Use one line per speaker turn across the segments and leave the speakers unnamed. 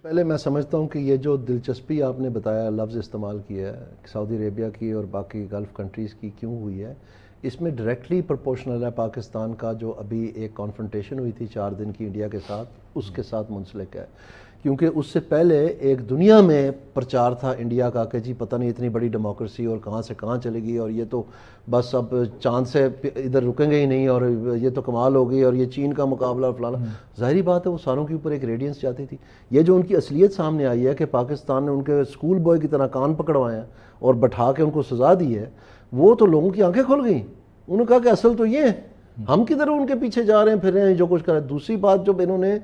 پہلے میں سمجھتا ہوں کہ یہ جو دلچسپی آپ نے بتایا لفظ استعمال کیا ہے سعودی عربیہ کی اور باقی گلف کنٹریز کی کیوں ہوئی ہے، اس میں ڈائریکٹلی پروپورشنل ہے پاکستان کا جو ابھی ایک کانفرنٹیشن ہوئی تھی 4 دن کی انڈیا کے ساتھ، اس کے ساتھ منسلک ہے، کیونکہ اس سے پہلے ایک دنیا میں پرچار تھا انڈیا کا کہ جی پتہ نہیں اتنی بڑی ڈیموکریسی اور کہاں سے کہاں چلے گی، اور یہ تو بس اب چاند سے ادھر رکیں گے ہی نہیں، اور یہ تو کمال ہوگی، اور یہ چین کا مقابلہ فلانا۔ ظاہری بات ہے وہ ساروں کے اوپر ایک ریڈینس جاتی تھی۔ یہ جو ان کی اصلیت سامنے آئی ہے کہ پاکستان نے ان کے اسکول بوائے کی طرح کان پکڑوائے ہیں اور بٹھا کے ان کو سزا دی ہے، وہ تو لوگوں کی آنکھیں کھل گئیں۔ انہوں نے کہا کہ اصل تو یہ ہے، ہم کدھر ان کے پیچھے جا رہے ہیں پھر رہے ہیں جو کچھ کر رہے ہیں۔ دوسری بات، جب انہوں نے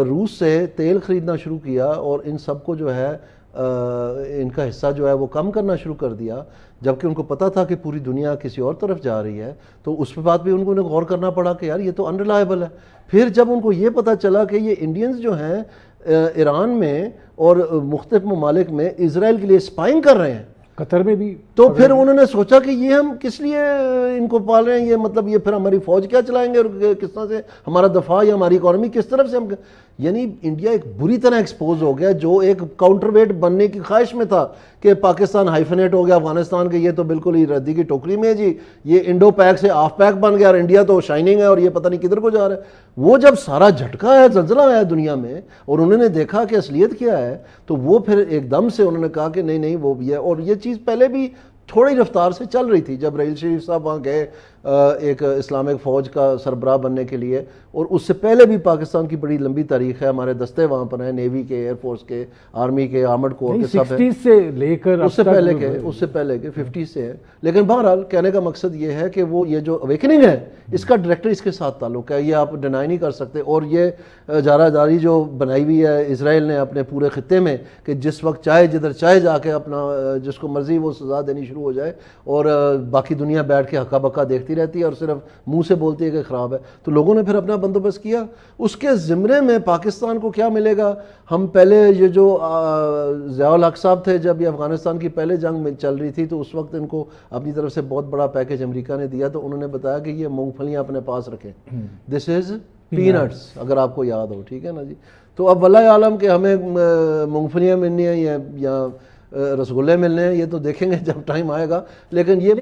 روس سے تیل خریدنا شروع کیا اور ان سب کو جو ہے ان کا حصہ جو ہے وہ کم کرنا شروع کر دیا، جبکہ ان کو پتا تھا کہ پوری دنیا کسی اور طرف جا رہی ہے، تو اس پہ بات بھی ان کو غور کرنا پڑا کہ یار یہ تو انریلائبل ہے۔ پھر جب ان کو یہ پتا چلا کہ یہ انڈینز جو ہیں ایران میں اور مختلف ممالک میں اسرائیل کے لیے اسپائنگ کر رہے ہیں،
قطر میں بھی،
تو پھر انہوں نے سوچا کہ یہ ہم کس لیے ان کو پال رہے ہیں، یہ مطلب یہ پھر ہماری فوج کیا چلائیں گے، اور کس طرح سے ہمارا دفاع یا ہماری اکانومی کس طرف سے ہم، یعنی انڈیا ایک بری طرح ایکسپوز ہو گیا، جو ایک کاؤنٹر ویٹ بننے کی خواہش میں تھا کہ پاکستان ہائفنیٹ ہو گیا افغانستان کے، یہ تو بالکل ہی ردی کی ٹوکری میں ہے جی، یہ انڈو پیک سے آف پیک بن گیا، اور انڈیا تو شائننگ ہے اور یہ پتہ نہیں کدھر کو جا رہا ہے۔ وہ جب سارا جھٹکا ہے، زلزلہ آیا دنیا میں، اور انہوں نے دیکھا کہ اصلیت کیا ہے، تو وہ پھر ایک دم سے انہوں نے کہا کہ نہیں نہیں وہ بھی ہے۔ اور یہ چیز پہلے بھی تھوڑی رفتار سے چل رہی تھی، جب رحیل شریف صاحب وہاں گئے ایک اسلامک فوج کا سربراہ بننے کے لیے، اور اس سے پہلے بھی پاکستان کی بڑی لمبی تاریخ ہے، ہمارے دستے وہاں پر ہیں، نیوی کے، ایئر فورس کے، آرمی کے، آرمڈ کور کے، سب ہے،
60 سے لے کر
اس سے پہلے کے 50 سے ہے۔ لیکن بہرحال کہنے کا مقصد یہ ہے کہ وہ یہ جو اویکننگ ہے اس کا ڈائریکٹر اس کے ساتھ تعلق ہے، یہ آپ ڈینائی نہیں کر سکتے۔ اور یہ جارہ داری جو بنائی ہوئی ہے اسرائیل نے اپنے پورے خطے میں کہ جس وقت چاہے جدھر چاہے جا کے اپنا جس کو مرضی وہ سزا دینی شروع ہو جائے، اور باقی دنیا بیٹھ کے ہکا بکا دیکھتی رہتی ہے اور صرف منہ سے بولتی ہے کہ خراب ہے، تو لوگوں نے پھر اپنا بندوبست کیا۔ اس کے زمرے میں پاکستان کو کیا ملے گا؟ ہم پہلے یہ جو ضیاء الحق صاحب تھے، جب یہ افغانستان کی پہلے جنگ میں چل رہی تھی، تو اس وقت ان کو اپنی طرف سے بہت بڑا پیکیج امریکہ نے دیا، تو انہوں نے بتایا کہ یہ مونگ پھلیاں اپنے پاس رکھیں، دس از پینٹس، اگر آپ کو یاد ہو، ٹھیک ہے نا جی۔ تو اب واللہ عالم کہ ہمیں مونگ پھلیاں ملنی ہیں یا رسگلے ملنے ہیں، یہ تو دیکھیں گے جب ٹائم آئے گا، لیکن یہ